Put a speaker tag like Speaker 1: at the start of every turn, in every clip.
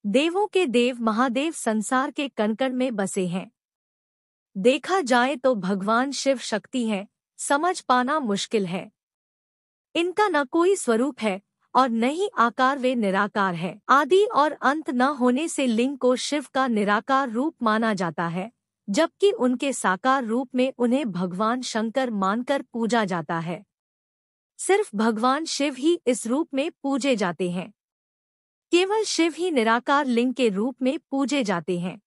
Speaker 1: देवों के देव महादेव संसार के कण-कण में बसे हैं। देखा जाए तो भगवान शिव शक्ति हैं, समझ पाना मुश्किल है। इनका न कोई स्वरूप है और न ही आकार, वे निराकार है। आदि और अंत न होने से लिंग को शिव का निराकार रूप माना जाता है, जबकि उनके साकार रूप में उन्हें भगवान शंकर मानकर पूजा जाता है। सिर्फ भगवान शिव ही इस रूप में पूजे जाते हैं। केवल शिव ही निराकार लिंग के रूप में पूजे जाते हैं।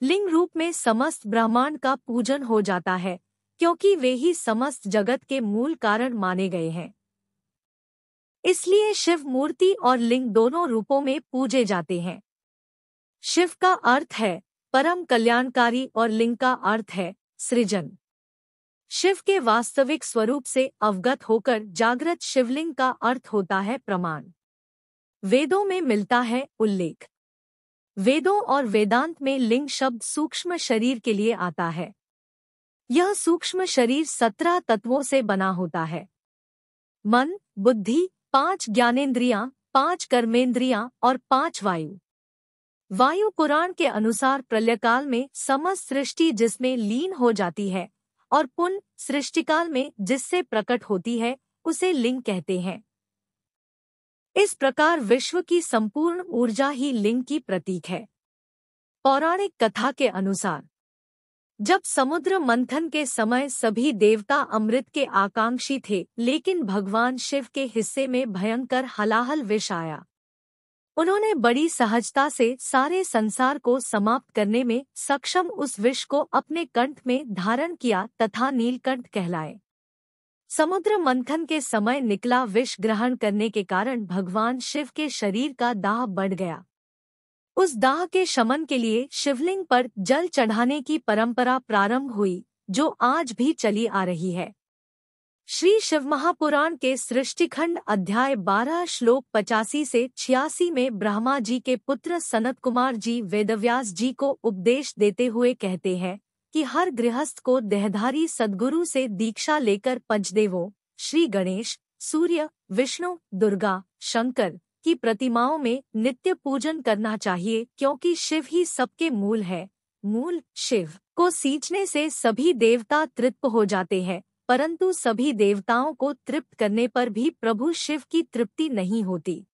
Speaker 1: लिंग रूप में समस्त ब्रह्मांड का पूजन हो जाता है, क्योंकि वे ही समस्त जगत के मूल कारण माने गए हैं। इसलिए शिव मूर्ति और लिंग दोनों रूपों में पूजे जाते हैं। शिव का अर्थ है परम कल्याणकारी और लिंग का अर्थ है सृजन। शिव के वास्तविक स्वरूप से अवगत होकर जागृत शिवलिंग का अर्थ होता है प्रमाण। वेदों में मिलता है उल्लेख। वेदों और वेदांत में लिंग शब्द सूक्ष्म शरीर के लिए आता है। यह सूक्ष्म शरीर 17 तत्वों से बना होता है। मन, बुद्धि, 5 ज्ञानेंद्रियां, 5 कर्मेंद्रियां और 5 वायु। वायु पुराण के अनुसार प्रलयकाल में समस्त सृष्टि जिसमें लीन हो जाती है और पुनः सृष्टिकाल में जिससे प्रकट होती है, उसे लिंग कहते हैं। इस प्रकार विश्व की संपूर्ण ऊर्जा ही लिंग की प्रतीक है। पौराणिक कथा के अनुसार जब समुद्र मंथन के समय सभी देवता अमृत के आकांक्षी थे, लेकिन भगवान शिव के हिस्से में भयंकर हलाहल विष आया। उन्होंने बड़ी सहजता से सारे संसार को समाप्त करने में सक्षम उस विष को अपने कंठ में धारण किया तथा नीलकंठ कहलाए। समुद्र मंथन के समय निकला विष ग्रहण करने के कारण भगवान शिव के शरीर का दाह बढ़ गया। उस दाह के शमन के लिए शिवलिंग पर जल चढ़ाने की परंपरा प्रारंभ हुई, जो आज भी चली आ रही है। श्री शिव महापुराण के सृष्टिखंड अध्याय 12 श्लोक 85 से 86 में ब्रह्मा जी के पुत्र सनत कुमार जी वेदव्यास जी को उपदेश देते हुए कहते हैं कि हर गृहस्थ को देहधारी सद्गुरु से दीक्षा लेकर पंचदेवों श्री गणेश, सूर्य, विष्णु, दुर्गा, शंकर की प्रतिमाओं में नित्य पूजन करना चाहिए, क्योंकि शिव ही सबके मूल है। मूल शिव को सींचने से सभी देवता तृप्त हो जाते हैं, परंतु सभी देवताओं को तृप्त करने पर भी प्रभु शिव की तृप्ति नहीं होती।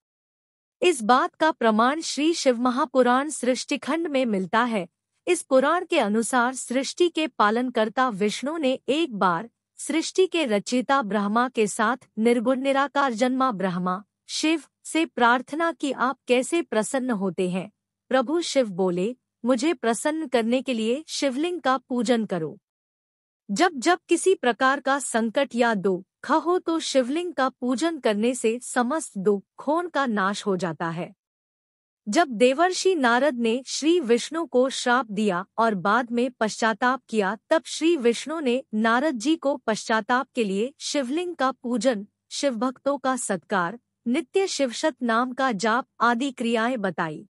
Speaker 1: इस बात का प्रमाण श्री शिव महापुराण सृष्टिखंड में मिलता है। इस पुराण के अनुसार सृष्टि के पालनकर्ता विष्णु ने एक बार सृष्टि के रचयिता ब्रह्मा के साथ निर्गुण निराकार जन्मा ब्रह्मा शिव से प्रार्थना की, आप कैसे प्रसन्न होते हैं? प्रभु शिव बोले, मुझे प्रसन्न करने के लिए शिवलिंग का पूजन करो। जब जब किसी प्रकार का संकट या दुख हो तो शिवलिंग का पूजन करने से समस्त दुखों का नाश हो जाता है। जब देवर्षि नारद ने श्री विष्णु को श्राप दिया और बाद में पश्चाताप किया, तब श्री विष्णु ने नारद जी को पश्चाताप के लिए शिवलिंग का पूजन, शिवभक्तों का सत्कार, नित्य शिवशत नाम का जाप आदि क्रियाएं बताई।